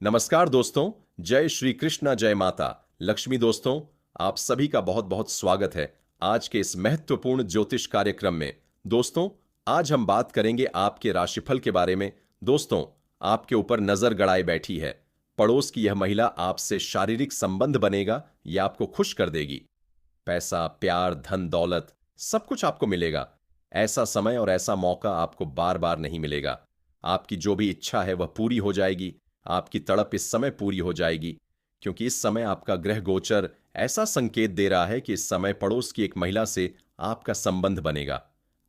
नमस्कार दोस्तों। जय श्री कृष्णा, जय माता लक्ष्मी। दोस्तों, आप सभी का बहुत बहुत स्वागत है आज के इस महत्वपूर्ण ज्योतिष कार्यक्रम में। दोस्तों, आज हम बात करेंगे आपके राशिफल के बारे में। दोस्तों, आपके ऊपर नजर गड़ाए बैठी है पड़ोस की यह महिला। आपसे शारीरिक संबंध बनेगा, यह आपको खुश कर देगी। पैसा, प्यार, धन दौलत सब कुछ आपको मिलेगा। ऐसा समय और ऐसा मौका आपको बार बार नहीं मिलेगा। आपकी जो भी इच्छा है वह पूरी हो जाएगी। आपकी तड़प इस समय पूरी हो जाएगी, क्योंकि इस समय आपका ग्रह गोचर ऐसा संकेत दे रहा है कि इस समय पड़ोस की एक महिला से आपका संबंध बनेगा।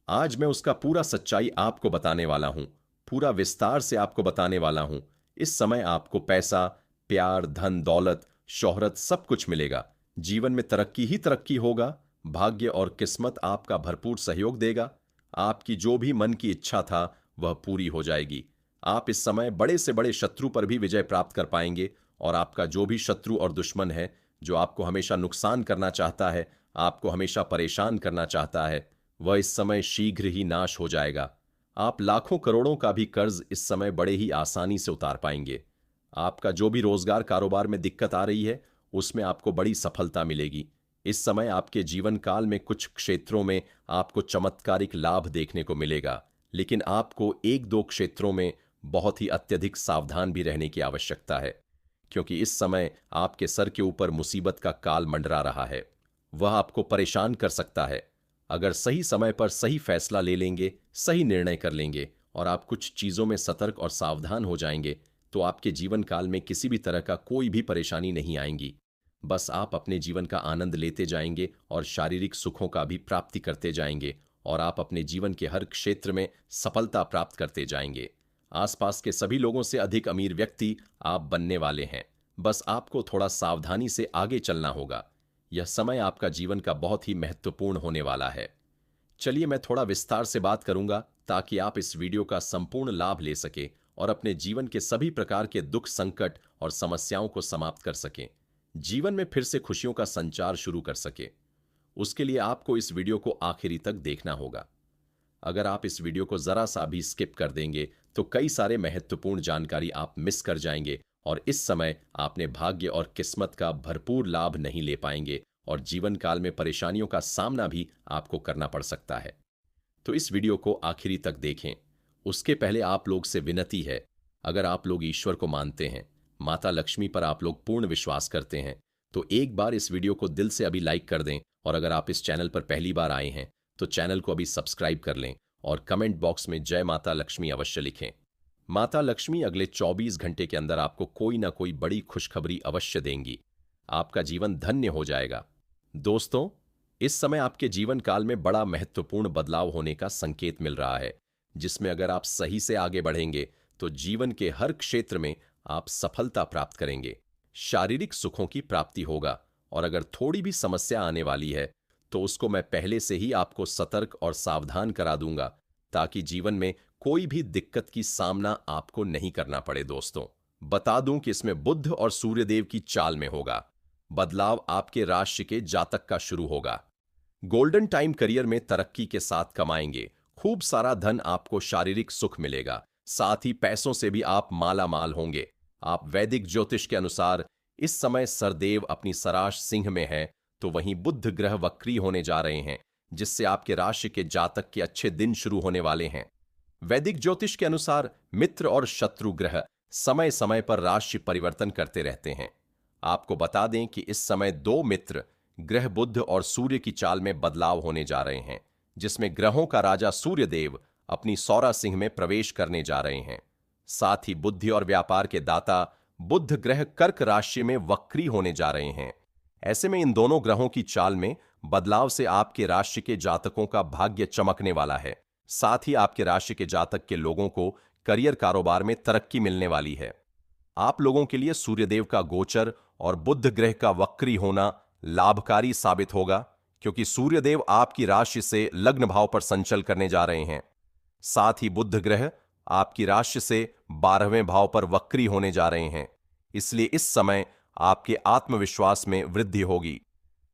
आज मैं उसका पूरा सच्चाई आपको बताने वाला हूं, पूरा विस्तार से आपको बताने वाला हूं। इस समय आपको पैसा, प्यार, धन दौलत, शोहरत सब कुछ मिलेगा। जीवन में तरक्की ही तरक्की होगा। भाग्य और किस्मत आपका भरपूर सहयोग देगा। आपकी जो भी मन की इच्छा था वह पूरी हो जाएगी। आप इस समय बड़े से बड़े शत्रु पर भी विजय प्राप्त कर पाएंगे, और आपका जो भी शत्रु और दुश्मन है, जो आपको हमेशा नुकसान करना चाहता है, आपको हमेशा परेशान करना चाहता है, वह इस समय शीघ्र ही नाश हो जाएगा। आप लाखों करोड़ों का भी कर्ज इस समय बड़े ही आसानी से उतार पाएंगे। आपका जो भी रोजगार कारोबार में दिक्कत आ रही है, उसमें आपको बड़ी सफलता मिलेगी। इस समय आपके जीवन काल में कुछ क्षेत्रों में आपको चमत्कारिक लाभ देखने को मिलेगा, लेकिन आपको एक दो क्षेत्रों में बहुत ही अत्यधिक सावधान भी रहने की आवश्यकता है, क्योंकि इस समय आपके सर के ऊपर मुसीबत का काल मंडरा रहा है। वह आपको परेशान कर सकता है। अगर सही समय पर सही फैसला ले लेंगे, सही निर्णय कर लेंगे और आप कुछ चीजों में सतर्क और सावधान हो जाएंगे, तो आपके जीवन काल में किसी भी तरह का कोई भी परेशानी नहीं आएंगी। बस आप अपने जीवन का आनंद लेते जाएंगे और शारीरिक सुखों का भी प्राप्ति करते जाएंगे, और आप अपने जीवन के हर क्षेत्र में सफलता प्राप्त करते जाएंगे। आसपास के सभी लोगों से अधिक अमीर व्यक्ति आप बनने वाले हैं। बस आपको थोड़ा सावधानी से आगे चलना होगा। यह समय आपका जीवन का बहुत ही महत्वपूर्ण होने वाला है। चलिए, मैं थोड़ा विस्तार से बात करूंगा ताकि आप इस वीडियो का संपूर्ण लाभ ले सकें और अपने जीवन के सभी प्रकार के दुख, संकट और समस्याओं को समाप्त कर सकें। जीवन में फिर से खुशियों का संचार शुरू कर सके। उसके लिए आपको इस वीडियो को आखिरी तक देखना होगा। अगर आप इस वीडियो को जरा सा भी स्किप कर देंगे तो कई सारे महत्वपूर्ण जानकारी आप मिस कर जाएंगे, और इस समय आपने भाग्य और किस्मत का भरपूर लाभ नहीं ले पाएंगे, और जीवन काल में परेशानियों का सामना भी आपको करना पड़ सकता है। तो इस वीडियो को आखिरी तक देखें। उसके पहले आप लोग से विनती है, अगर आप लोग ईश्वर को मानते हैं, माता लक्ष्मी पर आप लोग पूर्ण विश्वास करते हैं, तो एक बार इस वीडियो को दिल से अभी लाइक कर दें। और अगर आप इस चैनल पर पहली बार आए हैं तो चैनल को अभी सब्सक्राइब कर लें, और कमेंट बॉक्स में जय माता लक्ष्मी अवश्य लिखें। माता लक्ष्मी अगले 24 घंटे के अंदर आपको कोई ना कोई बड़ी खुशखबरी अवश्य देंगी। आपका जीवन धन्य हो जाएगा। दोस्तों, इस समय आपके जीवन काल में बड़ा महत्वपूर्ण बदलाव होने का संकेत मिल रहा है, जिसमें अगर आप सही से आगे बढ़ेंगे तो जीवन के हर क्षेत्र में आप सफलता प्राप्त करेंगे। शारीरिक सुखों की प्राप्ति होगा, और अगर थोड़ी भी समस्या आने वाली है तो उसको मैं पहले से ही आपको सतर्क और सावधान करा दूंगा, ताकि जीवन में कोई भी दिक्कत की सामना आपको नहीं करना पड़े। दोस्तों, बता दूं कि इसमें बुध और सूर्यदेव की चाल में होगा। बदलाव आपके राशि के जातक का शुरू होगा। गोल्डन टाइम करियर में तरक्की के साथ कमाएंगे। खूब सारा धन, आपको शारीरिक सुख मिलेगा, साथ ही पैसों से भी आप माला माल होंगे। आप वैदिक ज्योतिष के अनुसार इस समय सरदेव अपनी सराश सिंह में है, तो वहीं बुध ग्रह वक्री होने जा रहे हैं, जिससे आपके राशि के जातक के अच्छे दिन शुरू होने वाले हैं। वैदिक ज्योतिष के अनुसार मित्र और शत्रु ग्रह समय समय पर राशि परिवर्तन करते रहते हैं। आपको बता दें कि इस समय दो मित्र ग्रह बुध और सूर्य की चाल में बदलाव होने जा रहे हैं, जिसमें ग्रहों का राजा सूर्यदेव अपनी सौरा सिंह में प्रवेश करने जा रहे हैं। साथ ही बुद्धि और व्यापार के दाता बुध ग्रह कर्क राशि में वक्री होने जा रहे हैं। ऐसे में इन दोनों ग्रहों की चाल में बदलाव से आपके राशि के जातकों का भाग्य चमकने वाला है। साथ ही आपके राशि के जातक के लोगों को करियर कारोबार में तरक्की मिलने वाली है। आप लोगों के लिए सूर्यदेव का गोचर और बुध ग्रह का वक्री होना लाभकारी साबित होगा, क्योंकि सूर्यदेव आपकी राशि से लग्न भाव पर संचल करने जा रहे हैं। साथ ही बुध ग्रह आपकी राशि से 12वें भाव पर वक्री होने जा रहे हैं। इसलिए इस समय आपके आत्मविश्वास में वृद्धि होगी।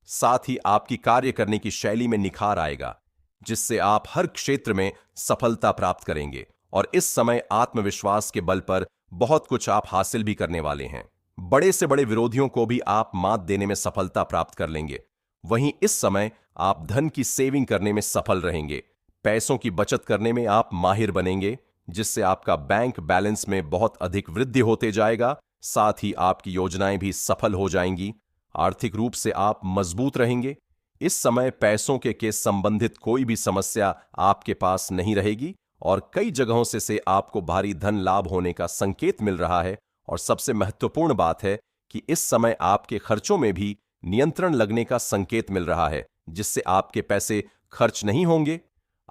साथ ही आपकी कार्य करने की शैली में निखार आएगा, जिससे आप हर क्षेत्र में सफलता प्राप्त करेंगे, और इस समय आत्मविश्वास के बल पर बहुत कुछ आप हासिल भी करने वाले हैं। बड़े से बड़े विरोधियों को भी आप मात देने में सफलता प्राप्त कर लेंगे। वहीं इस समय आप धन की सेविंग करने में सफल रहेंगे। पैसों की बचत करने में आप माहिर बनेंगे, जिससे आपका बैंक बैलेंस में बहुत अधिक वृद्धि होते जाएगा। साथ ही आपकी योजनाएं भी सफल हो जाएंगी। आर्थिक रूप से आप मजबूत रहेंगे। इस समय पैसों के संबंधित कोई भी समस्या आपके पास नहीं रहेगी और कई जगहों से आपको भारी धन लाभ होने का संकेत मिल रहा है। और सबसे महत्वपूर्ण बात है कि इस समय आपके खर्चों में भी नियंत्रण लगने का संकेत मिल रहा है, जिससे आपके पैसे खर्च नहीं होंगे।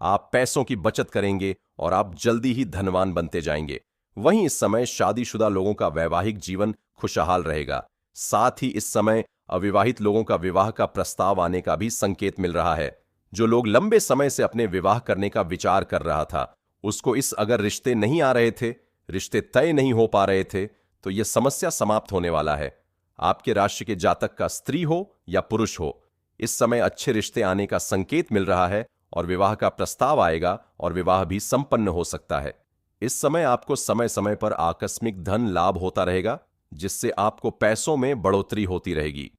आप पैसों की बचत करेंगे और आप जल्दी ही धनवान बनते जाएंगे। वहीं इस समय शादीशुदा लोगों का वैवाहिक जीवन खुशहाल रहेगा। साथ ही इस समय अविवाहित लोगों का विवाह का प्रस्ताव आने का भी संकेत मिल रहा है। जो लोग लंबे समय से अपने विवाह करने का विचार कर रहा था, उसको इस अगर रिश्ते नहीं आ रहे थे, रिश्ते तय नहीं हो पा रहे थे, तो यह समस्या समाप्त होने वाला है। आपके राशि के जातक का स्त्री हो या पुरुष हो, इस समय अच्छे रिश्ते आने का संकेत मिल रहा है और विवाह का प्रस्ताव आएगा और विवाह भी संपन्न हो सकता है। इस समय आपको समय समय पर आकस्मिक धन लाभ होता रहेगा, जिससे आपको पैसों में बढ़ोतरी होती रहेगी।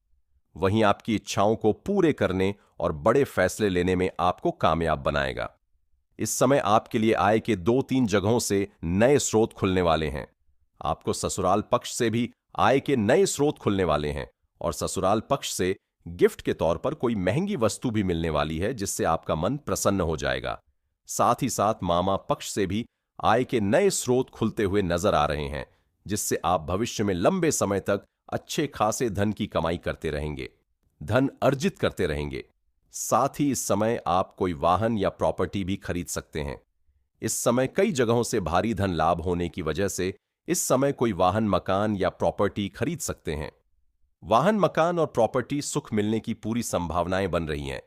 वहीं आपकी इच्छाओं को पूरे करने और बड़े फैसले लेने में आपको कामयाब बनाएगा। इस समय आपके लिए आय के 2-3 जगहों से नए स्रोत खुलने वाले हैं। आपको ससुराल पक्ष से भी आय के नए स्रोत खुलने वाले हैं और ससुराल पक्ष से गिफ्ट के तौर पर कोई महंगी वस्तु भी मिलने वाली है, जिससे आपका मन प्रसन्न हो जाएगा। साथ ही साथ मामा पक्ष से भी आय के नए स्रोत खुलते हुए नजर आ रहे हैं, जिससे आप भविष्य में लंबे समय तक अच्छे खासे धन की कमाई करते रहेंगे, धन अर्जित करते रहेंगे। साथ ही इस समय आप कोई वाहन या प्रॉपर्टी भी खरीद सकते हैं। इस समय कई जगहों से भारी धन लाभ होने की वजह से इस समय कोई वाहन, मकान या प्रॉपर्टी खरीद सकते हैं। वाहन, मकान और प्रॉपर्टी सुख मिलने की पूरी संभावनाएं बन रही हैं।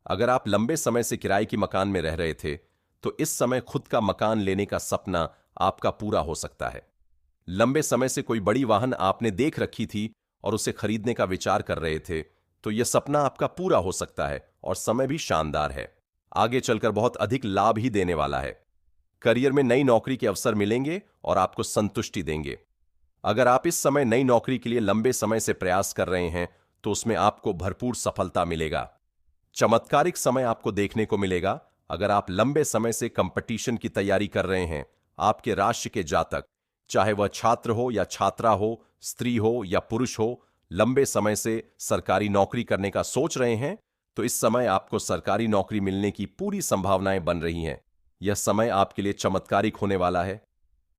अगर आप लंबे समय से किराए के मकान में रह रहे थे, तो इस समय खुद का मकान लेने का सपना आपका पूरा हो सकता है। लंबे समय से कोई बड़ी वाहन आपने देख रखी थी और उसे खरीदने का विचार कर रहे थे, तो यह सपना आपका पूरा हो सकता है और समय भी शानदार है। आगे चलकर बहुत अधिक लाभ ही देने वाला है। करियर में नई नौकरी के अवसर मिलेंगे और आपको संतुष्टि देंगे। अगर आप इस समय नई नौकरी के लिए लंबे समय से प्रयास कर रहे हैं, तो उसमें आपको भरपूर सफलता मिलेगा। चमत्कारिक समय आपको देखने को मिलेगा। अगर आप लंबे समय से कंपटीशन की तैयारी कर रहे हैं, आपके राशि के जातक, चाहे वह छात्र हो या छात्रा हो, स्त्री हो या पुरुष हो, लंबे समय से सरकारी नौकरी करने का सोच रहे हैं, तो इस समय आपको सरकारी नौकरी मिलने की पूरी संभावनाएं बन रही हैं। यह समय आपके लिए चमत्कारिक होने वाला है,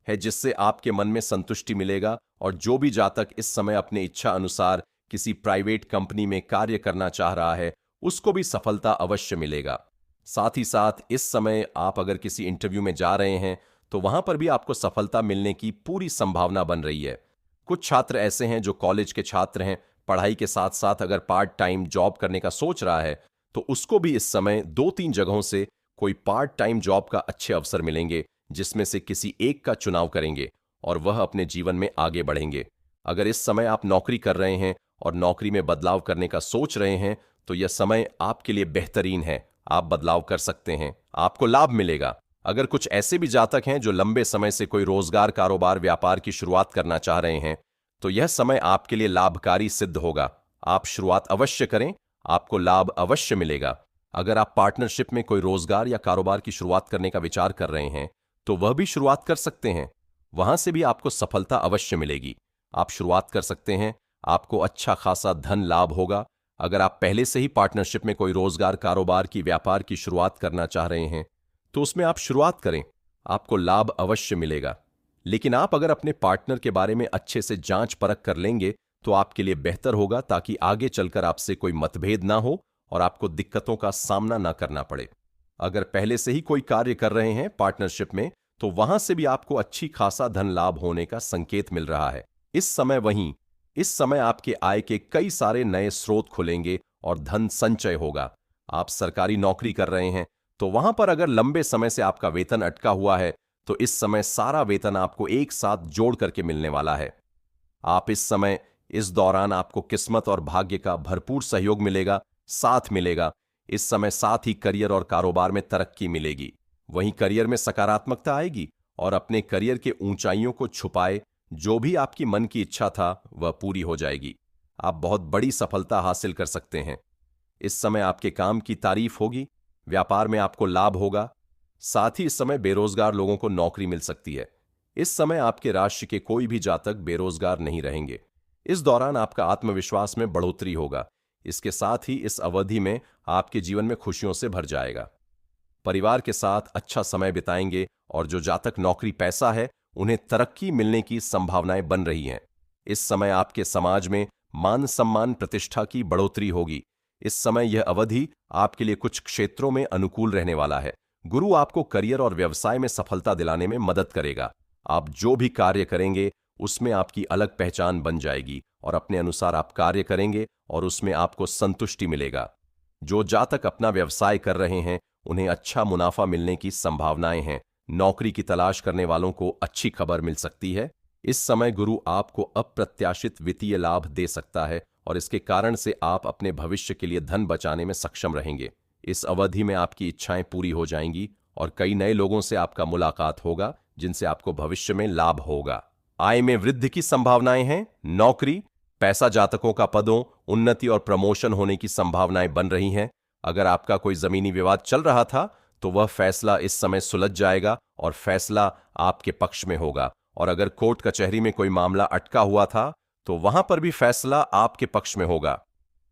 जिससे आपके मन में संतुष्टि मिलेगा। और जो भी जातक इस समय अपने इच्छा अनुसार किसी प्राइवेट कंपनी में कार्य करना चाह रहा है, उसको भी सफलता अवश्य मिलेगा। साथ ही साथ इस समय आप अगर किसी इंटरव्यू में जा रहे हैं, तो वहां पर भी आपको सफलता मिलने की पूरी संभावना बन रही है। कुछ छात्र ऐसे हैं जो कॉलेज के छात्र हैं, पढ़ाई के साथ साथ अगर पार्ट टाइम जॉब करने का सोच रहा है, तो उसको भी इस समय 2-3 जगहों से कोई पार्ट टाइम जॉब का अच्छे अवसर मिलेंगे, जिसमें से किसी एक का चुनाव करेंगे और वह अपने जीवन में आगे बढ़ेंगे। अगर इस समय आप नौकरी कर रहे हैं और नौकरी में बदलाव करने का सोच रहे हैं, तो यह समय आपके लिए बेहतरीन है। आप बदलाव कर सकते हैं, आपको लाभ मिलेगा। अगर कुछ ऐसे भी जातक हैं जो लंबे समय से कोई रोजगार, कारोबार, व्यापार की शुरुआत करना चाह रहे हैं, तो यह समय आपके लिए लाभकारी सिद्ध होगा। आप शुरुआत अवश्य करें, आपको लाभ अवश्य मिलेगा। अगर आप पार्टनरशिप में कोई रोजगार या कारोबार की शुरुआत करने का विचार कर रहे हैं, तो वह भी शुरुआत कर सकते हैं। वहां से भी आपको सफलता अवश्य मिलेगी। आप शुरुआत कर सकते हैं, आपको अच्छा खासा धन लाभ होगा। अगर आप पहले से ही पार्टनरशिप में कोई रोजगार, कारोबार की, व्यापार की शुरुआत करना चाह रहे हैं, तो उसमें आप शुरुआत करें, आपको लाभ अवश्य मिलेगा। लेकिन आप अगर अपने पार्टनर के बारे में अच्छे से जांच परख कर लेंगे, तो आपके लिए बेहतर होगा, ताकि आगे चलकर आपसे कोई मतभेद ना हो और आपको दिक्कतों का सामना ना करना पड़े। अगर पहले से ही कोई कार्य कर रहे हैं पार्टनरशिप में, तो वहां से भी आपको अच्छी खासा धन लाभ होने का संकेत मिल रहा है। इस समय आपके आय के कई सारे नए स्रोत खुलेंगे और धन संचय होगा। आप सरकारी नौकरी कर रहे हैं, तो वहां पर अगर लंबे समय से आपका वेतन अटका हुआ है, तो इस समय सारा वेतन आपको एक साथ जोड़ करके मिलने वाला है। आप इस दौरान आपको किस्मत और भाग्य का भरपूर सहयोग मिलेगा, साथ मिलेगा। इस समय साथ ही करियर और कारोबार में तरक्की मिलेगी। वहीं करियर में सकारात्मकता आएगी और अपने करियर के ऊंचाइयों को छुपाए जो भी आपकी मन की इच्छा था वह पूरी हो जाएगी। आप बहुत बड़ी सफलता हासिल कर सकते हैं। इस समय आपके काम की तारीफ होगी, व्यापार में आपको लाभ होगा। साथ ही इस समय बेरोजगार लोगों को नौकरी मिल सकती है। इस समय आपके राशि के कोई भी जातक बेरोजगार नहीं रहेंगे। इस दौरान आपका आत्मविश्वास में बढ़ोतरी होगा। इसके साथ ही इस अवधि में आपके जीवन में खुशियों से भर जाएगा। परिवार के साथ अच्छा समय बिताएंगे और जो जातक नौकरी पैसा है उन्हें तरक्की मिलने की संभावनाएं बन रही हैं। इस समय आपके समाज में मान सम्मान प्रतिष्ठा की बढ़ोतरी होगी। इस समय यह अवधि आपके लिए कुछ क्षेत्रों में अनुकूल रहने वाला है। गुरु आपको करियर और व्यवसाय में सफलता दिलाने में मदद करेगा। आप जो भी कार्य करेंगे उसमें आपकी अलग पहचान बन जाएगी और अपने अनुसार आप कार्य करेंगे और उसमें आपको संतुष्टि मिलेगा। जो जातक अपना व्यवसाय कर रहे हैं उन्हें अच्छा मुनाफा मिलने की संभावनाएं हैं। नौकरी की तलाश करने वालों को अच्छी खबर मिल सकती है। इस समय गुरु आपको अप्रत्याशित वित्तीय लाभ दे सकता है और इसके कारण से आप अपने भविष्य के लिए धन बचाने में सक्षम रहेंगे। इस अवधि में आपकी इच्छाएं पूरी हो जाएंगी और कई नए लोगों से आपका मुलाकात होगा जिनसे आपको भविष्य में लाभ होगा। आय में वृद्धि की संभावनाएं हैं। नौकरी, पैसा जातकों का पदों, उन्नति और प्रमोशन होने की संभावनाएं बन रही हैं। अगर आपका कोई जमीनी विवाद चल रहा था तो वह फैसला इस समय सुलझ जाएगा और फैसला आपके पक्ष में होगा। और अगर कोर्ट कचहरी में कोई मामला अटका हुआ था तो वहां पर भी फैसला आपके पक्ष में होगा।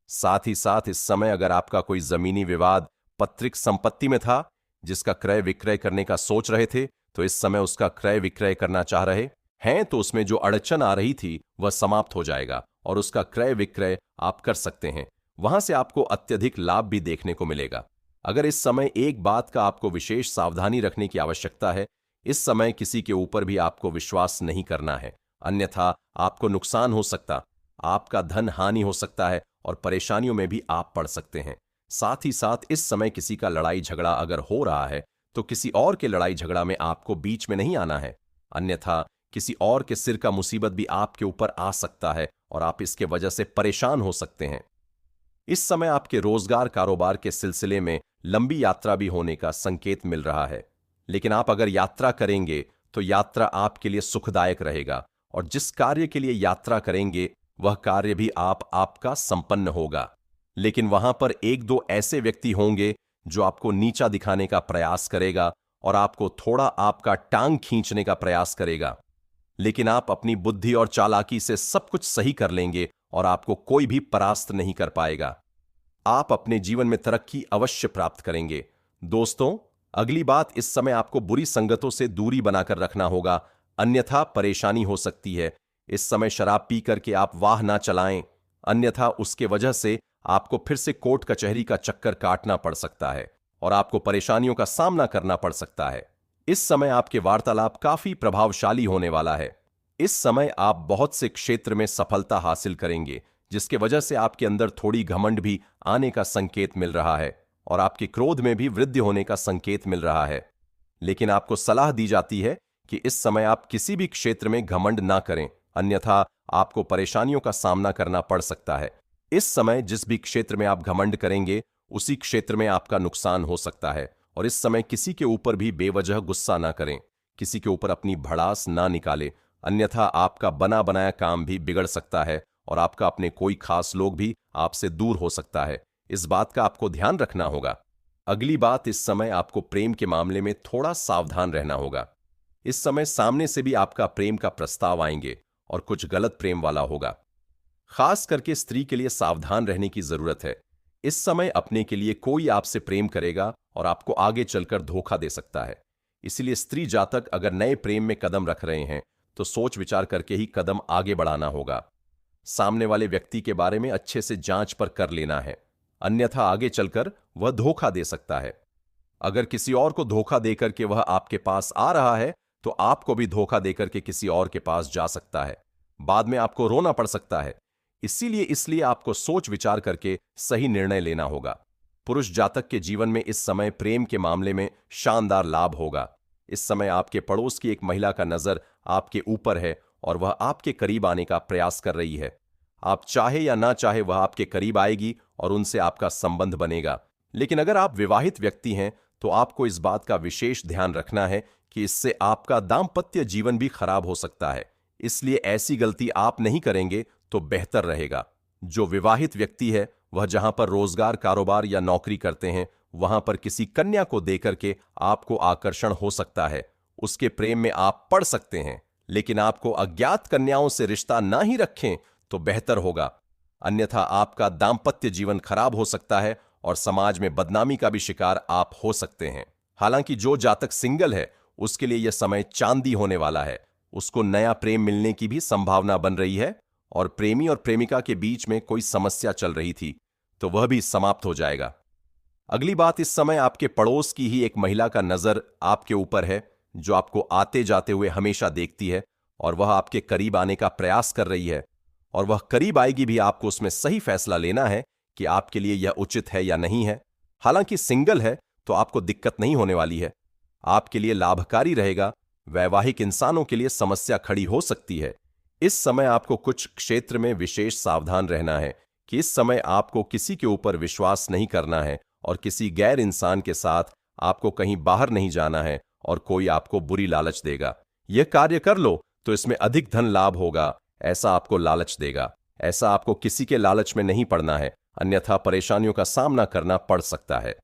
साथ ही साथ इस समय अगर आपका कोई जमीनी विवाद पैतृक संपत्ति में था जिसका क्रय विक्रय करने का सोच रहे थे तो इस समय उसका क्रय विक्रय करना चाह रहे हैं तो उसमें जो अड़चन आ रही थी वह समाप्त हो जाएगा और उसका क्रय विक्रय आप कर सकते हैं। वहां से आपको अत्यधिक लाभ भी देखने को मिलेगा। अगर इस समय एक बात का आपको विशेष सावधानी रखने की आवश्यकता है, इस समय किसी के ऊपर भी आपको विश्वास नहीं करना है, अन्यथा आपको नुकसान हो सकता, आपका धन हानि हो सकता है और परेशानियों में भी आप पड़ सकते हैं। साथ ही साथ इस समय किसी का लड़ाई झगड़ा अगर हो रहा है तो किसी और के लड़ाई झगड़ा में आपको बीच में नहीं आना है, अन्यथा किसी और के सिर का मुसीबत भी आपके ऊपर आ सकता है और आप इसके वजह से परेशान हो सकते हैं। इस समय आपके रोजगार कारोबार के सिलसिले में लंबी यात्रा भी होने का संकेत मिल रहा है, लेकिन आप अगर यात्रा करेंगे तो यात्रा आपके लिए सुखदायक रहेगा और जिस कार्य के लिए यात्रा करेंगे वह कार्य भी आपका संपन्न होगा। लेकिन वहां पर एक दो ऐसे व्यक्ति होंगे जो आपको नीचा दिखाने का प्रयास करेगा और आपको थोड़ा आपका टांग खींचने का प्रयास करेगा, लेकिन आप अपनी बुद्धि और चालाकी से सब कुछ सही कर लेंगे और आपको कोई भी परास्त नहीं कर पाएगा। आप अपने जीवन में तरक्की अवश्य प्राप्त करेंगे। दोस्तों, अगली बात, इस समय आपको बुरी संगतों से दूरी बनाकर रखना होगा, अन्यथा परेशानी हो सकती है। इस समय शराब पी करके आप वाह ना चलाएं, अन्यथा उसके वजह से आपको फिर से कोर्ट कचहरी का चक्कर काटना पड़ सकता है और आपको परेशानियों का सामना करना पड़ सकता है। इस समय आपके वार्तालाप काफी प्रभावशाली होने वाला है। इस समय आप बहुत से क्षेत्र में सफलता हासिल करेंगे, जिसके वजह से आपके अंदर थोड़ी घमंड भी आने का संकेत मिल रहा है और आपके क्रोध में भी वृद्धि होने का संकेत मिल रहा है। लेकिन आपको सलाह दी जाती है कि इस समय आप किसी भी क्षेत्र में घमंड ना करें, अन्यथा आपको परेशानियों का सामना करना पड़ सकता है। इस समय जिस भी क्षेत्र में आप घमंड करेंगे उसी क्षेत्र में आपका नुकसान हो सकता है और इस समय किसी के ऊपर भी बेवजह गुस्सा ना करें, किसी के ऊपर अपनी भड़ास ना निकालें, अन्यथा आपका बना बनाया काम भी बिगड़ सकता है और आपका अपने कोई खास लोग भी आपसे दूर हो सकता है। इस बात का आपको ध्यान रखना होगा। अगली बात, इस समय आपको प्रेम के मामले में थोड़ा सावधान रहना होगा। इस समय सामने से भी आपका प्रेम का प्रस्ताव आएंगे और कुछ गलत प्रेम वाला होगा। खास करके स्त्री के लिए सावधान रहने की जरूरत है। इस समय अपने के लिए कोई आपसे प्रेम करेगा और आपको आगे चलकर धोखा दे सकता है। इसलिए स्त्री जातक अगर नए प्रेम में कदम रख रहे हैं तो सोच विचार करके ही कदम आगे बढ़ाना होगा। सामने वाले व्यक्ति के बारे में अच्छे से जांच पर कर लेना है, अन्यथा आगे चलकर वह धोखा दे सकता है। अगर किसी और को धोखा देकर के वह आपके पास आ रहा है तो आपको भी धोखा देकर के किसी और के पास जा सकता है। बाद में आपको रोना पड़ सकता है। इसलिए आपको सोच विचार करके सही निर्णय लेना होगा। पुरुष जातक के जीवन में इस समय प्रेम के मामले में शानदार लाभ होगा। इस समय आपके पड़ोस की एक महिला का नजर आपके ऊपर है और वह आपके करीब आने का प्रयास कर रही है। आप चाहे या ना चाहे वह आपके करीब आएगी और उनसे आपका संबंध बनेगा। लेकिन अगर आप विवाहित व्यक्ति हैं तो आपको इस बात का विशेष ध्यान रखना है कि इससे आपका दाम्पत्य जीवन भी खराब हो सकता है। इसलिए ऐसी गलती आप नहीं करेंगे तो बेहतर रहेगा। जो विवाहित व्यक्ति है वह जहां पर रोजगार, कारोबार या नौकरी करते हैं, वहां पर किसी कन्या को देकर के आपको आकर्षण हो सकता है, उसके प्रेम में आप पड़ सकते हैं। लेकिन आपको अज्ञात कन्याओं से रिश्ता ना ही रखें तो बेहतर होगा, अन्यथा आपका दाम्पत्य जीवन खराब हो सकता है और समाज में बदनामी का भी शिकार आप हो सकते हैं। हालांकि जो जातक सिंगल है उसके लिए यह समय चांदी होने वाला है। उसको नया प्रेम मिलने की भी संभावना बन रही है और प्रेमी और प्रेमिका के बीच में कोई समस्या चल रही थी तो वह भी समाप्त हो जाएगा। अगली बात, इस समय आपके पड़ोस की ही एक महिला का नजर आपके ऊपर है जो आपको आते जाते हुए हमेशा देखती है और वह आपके करीब आने का प्रयास कर रही है और वह करीब आएगी भी। आपको उसमें सही फैसला लेना है कि आपके लिए यह उचित है या नहीं है। हालांकि सिंगल है तो आपको दिक्कत नहीं होने वाली है, आपके लिए लाभकारी रहेगा। वैवाहिक इंसानों के लिए समस्या खड़ी हो सकती है। इस समय आपको कुछ क्षेत्र में विशेष सावधान रहना है कि इस समय आपको किसी के ऊपर विश्वास नहीं करना है और किसी गैर इंसान के साथ आपको कहीं बाहर नहीं जाना है और कोई आपको बुरी लालच देगा, यह कार्य कर लो तो इसमें अधिक धन लाभ होगा, ऐसा आपको लालच देगा। ऐसा आपको किसी के लालच में नहीं पड़ना है, अन्यथा परेशानियों का सामना करना पड़ सकता है।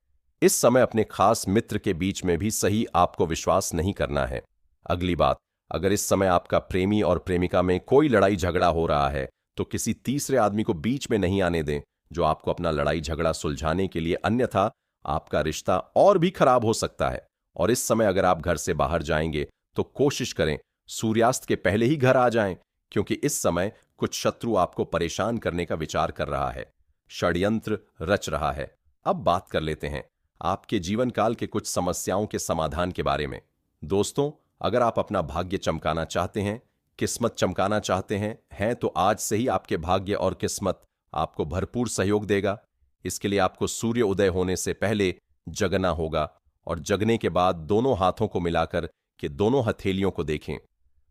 इस समय अपने खास मित्र के बीच में भी सही आपको विश्वास नहीं करना है। अगली बात, अगर इस समय आपका प्रेमी और प्रेमिका में कोई लड़ाई झगड़ा हो रहा है तो किसी तीसरे आदमी को बीच में नहीं आने दें जो आपको अपना लड़ाई झगड़ा सुलझाने के लिए, अन्यथा आपका रिश्ता और भी खराब हो सकता है। और इस समय अगर आप घर से बाहर जाएंगे तो कोशिश करें सूर्यास्त के पहले ही घर आ जाएं, क्योंकि इस समय कुछ शत्रु आपको परेशान करने का विचार कर रहा है, षड्यंत्र रच रहा है। अब बात कर लेते हैं आपके जीवन काल के कुछ समस्याओं के समाधान के बारे में। दोस्तों, अगर आप अपना भाग्य चमकाना चाहते हैं, किस्मत चमकाना चाहते हैं तो आज से ही आपके भाग्य और किस्मत आपको भरपूर सहयोग देगा। इसके लिए आपको सूर्य उदय होने से पहले जगना होगा और जगने के बाद दोनों हाथों को मिलाकर के दोनों हथेलियों को देखें।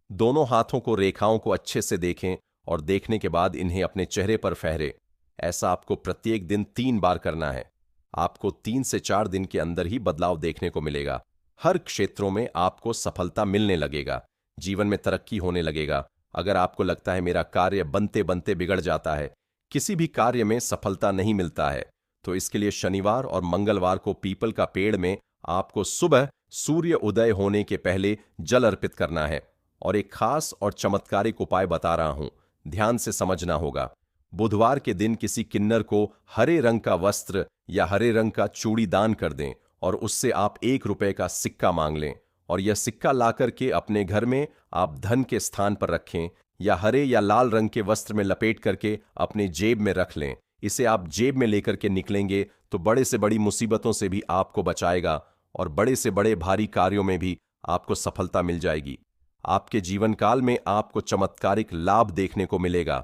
दोनों हाथों को, रेखाओं को अच्छे से देखें और देखने के बाद इन्हें अपने चेहरे पर फहरे। ऐसा आपको प्रत्येक दिन 3 बार करना है। आपको 3 से 4 दिन के अंदर ही बदलाव देखने को मिलेगा। हर क्षेत्रों में आपको सफलता मिलने लगेगा, जीवन में तरक्की होने लगेगा। अगर आपको लगता है मेरा कार्य बनते बनते बिगड़ जाता है, किसी भी कार्य में सफलता नहीं मिलता है, तो इसके लिए शनिवार और मंगलवार को पीपल का पेड़ में आपको सुबह सूर्य उदय होने के पहले जल अर्पित करना है। और एक खास और चमत्कारिक उपाय बता रहा हूं, ध्यान से समझना होगा। बुधवार के दिन किसी किन्नर को हरे रंग का वस्त्र या हरे रंग का चूड़ी दान कर दें और उससे आप 1 रुपए का सिक्का मांग लें और यह सिक्का लाकर के अपने घर में आप धन के स्थान पर रखें या हरे या लाल रंग के वस्त्र में लपेट करके अपने जेब में रख लें। इसे आप जेब में लेकर के निकलेंगे तो बड़े से बड़ी मुसीबतों से भी आपको बचाएगा और बड़े से बड़े भारी कार्यों में भी आपको सफलता मिल जाएगी। आपके जीवन काल में आपको चमत्कारिक लाभ देखने को मिलेगा।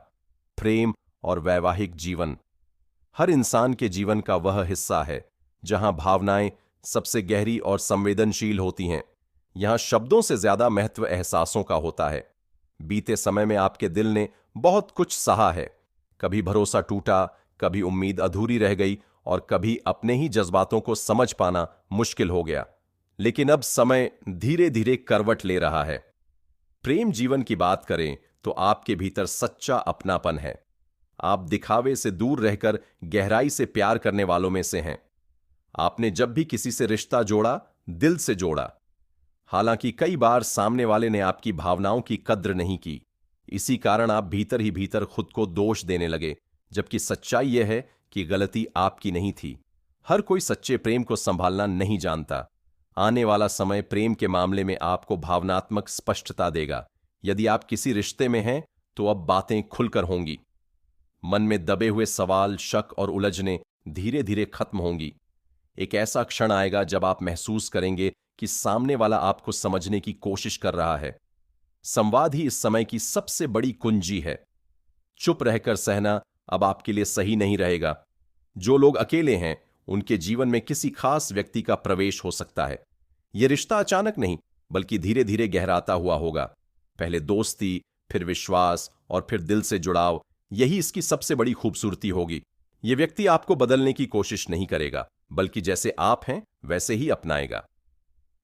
प्रेम और वैवाहिक जीवन हर इंसान के जीवन का वह हिस्सा है जहां भावनाएं सबसे गहरी और संवेदनशील होती हैं। यहां शब्दों से ज्यादा महत्व एहसासों का होता है। बीते समय में आपके दिल ने बहुत कुछ सहा है। कभी भरोसा टूटा, कभी उम्मीद अधूरी रह गई और कभी अपने ही जज्बातों को समझ पाना मुश्किल हो गया। लेकिन अब समय धीरे धीरे करवट ले रहा है। प्रेम जीवन की बात करें तो आपके भीतर सच्चा अपनापन है। आप दिखावे से दूर रहकर गहराई से प्यार करने वालों में से हैं। आपने जब भी किसी से रिश्ता जोड़ा, दिल से जोड़ा। हालांकि कई बार सामने वाले ने आपकी भावनाओं की कद्र नहीं की। इसी कारण आप भीतर ही भीतर खुद को दोष देने लगे, जबकि सच्चाई यह है कि गलती आपकी नहीं थी। हर कोई सच्चे प्रेम को संभालना नहीं जानता। आने वाला समय प्रेम के मामले में आपको भावनात्मक स्पष्टता देगा। यदि आप किसी रिश्ते में हैं तो अब बातें खुलकर होंगी। मन में दबे हुए सवाल, शक और उलझने धीरे धीरे खत्म होंगी। एक ऐसा क्षण आएगा जब आप महसूस करेंगे कि सामने वाला आपको समझने की कोशिश कर रहा है। संवाद ही इस समय की सबसे बड़ी कुंजी है। चुप रहकर सहना अब आपके लिए सही नहीं रहेगा। जो लोग अकेले हैं उनके जीवन में किसी खास व्यक्ति का प्रवेश हो सकता है। यह रिश्ता अचानक नहीं बल्कि धीरे धीरे गहराता हुआ होगा। पहले दोस्ती, फिर विश्वास और फिर दिल से जुड़ाव। यही इसकी सबसे बड़ी खूबसूरती होगी। यह व्यक्ति आपको बदलने की कोशिश नहीं करेगा, बल्कि जैसे आप हैं वैसे ही अपनाएगा।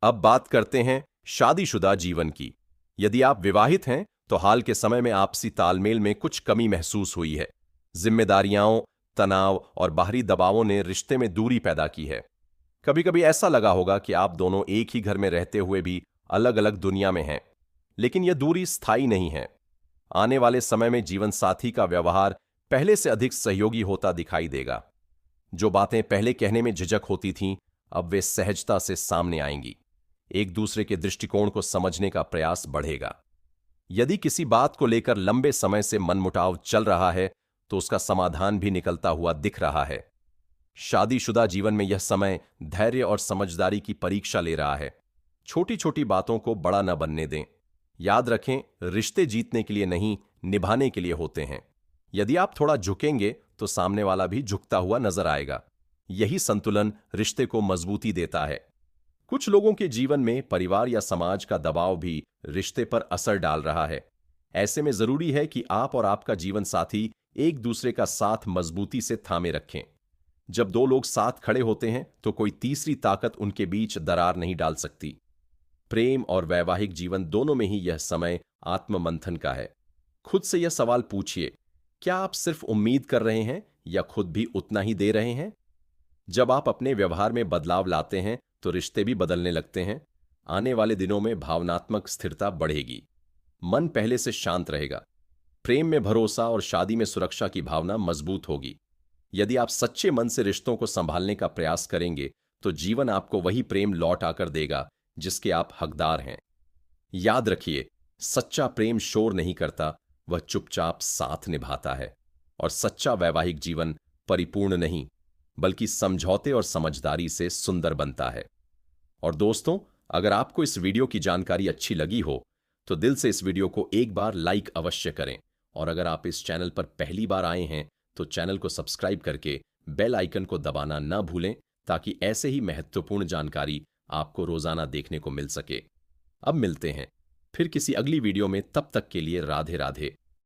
अब बात करते हैं शादीशुदा जीवन की। यदि आप विवाहित हैं तो हाल के समय में आपसी तालमेल में कुछ कमी महसूस हुई है। जिम्मेदारियां, तनाव और बाहरी दबावों ने रिश्ते में दूरी पैदा की है। कभी कभी ऐसा लगा होगा कि आप दोनों एक ही घर में रहते हुए भी अलग अलग दुनिया में हैं, लेकिन यह दूरी स्थायी नहीं है। आने वाले समय में जीवन साथी का व्यवहार पहले से अधिक सहयोगी होता दिखाई देगा। जो बातें पहले कहने में झिझक होती थीं, अब वे सहजता से सामने आएंगी। एक दूसरे के दृष्टिकोण को समझने का प्रयास बढ़ेगा। यदि किसी बात को लेकर लंबे समय से मनमुटाव चल रहा है तो उसका समाधान भी निकलता हुआ दिख रहा है। शादीशुदा जीवन में यह समय धैर्य और समझदारी की परीक्षा ले रहा है। छोटी छोटी बातों को बड़ा न बनने दें। याद रखें, रिश्ते जीतने के लिए नहीं, निभाने के लिए होते हैं। यदि आप थोड़ा झुकेंगे तो सामने वाला भी झुकता हुआ नजर आएगा। यही संतुलन रिश्ते को मजबूती देता है। कुछ लोगों के जीवन में परिवार या समाज का दबाव भी रिश्ते पर असर डाल रहा है। ऐसे में जरूरी है कि आप और आपका जीवन साथी एक दूसरे का साथ मजबूती से थामे रखें। जब दो लोग साथ खड़े होते हैं तो कोई तीसरी ताकत उनके बीच दरार नहीं डाल सकती। प्रेम और वैवाहिक जीवन दोनों में ही यह समय आत्ममंथन का है। खुद से यह सवाल पूछिए, क्या आप सिर्फ उम्मीद कर रहे हैं या खुद भी उतना ही दे रहे हैं? जब आप अपने व्यवहार में बदलाव लाते हैं तो रिश्ते भी बदलने लगते हैं। आने वाले दिनों में भावनात्मक स्थिरता बढ़ेगी। मन पहले से शांत रहेगा। प्रेम में भरोसा और शादी में सुरक्षा की भावना मजबूत होगी। यदि आप सच्चे मन से रिश्तों को संभालने का प्रयास करेंगे तो जीवन आपको वही प्रेम लौट आकर देगा जिसके आप हकदार हैं। याद रखिए, सच्चा प्रेम शोर नहीं करता, वह चुपचाप साथ निभाता है। और सच्चा वैवाहिक जीवन परिपूर्ण नहीं, बल्कि समझौते और समझदारी से सुंदर बनता है। और दोस्तों, अगर आपको इस वीडियो की जानकारी अच्छी लगी हो तो दिल से इस वीडियो को एक बार लाइक अवश्य करें। और अगर आप इस चैनल पर पहली बार आए हैं तो चैनल को सब्सक्राइब करके बेल आइकन को दबाना ना भूलें, ताकि ऐसे ही महत्वपूर्ण जानकारी आपको रोजाना देखने को मिल सके। अब मिलते हैं फिर किसी अगली वीडियो में। तब तक के लिए राधे राधे।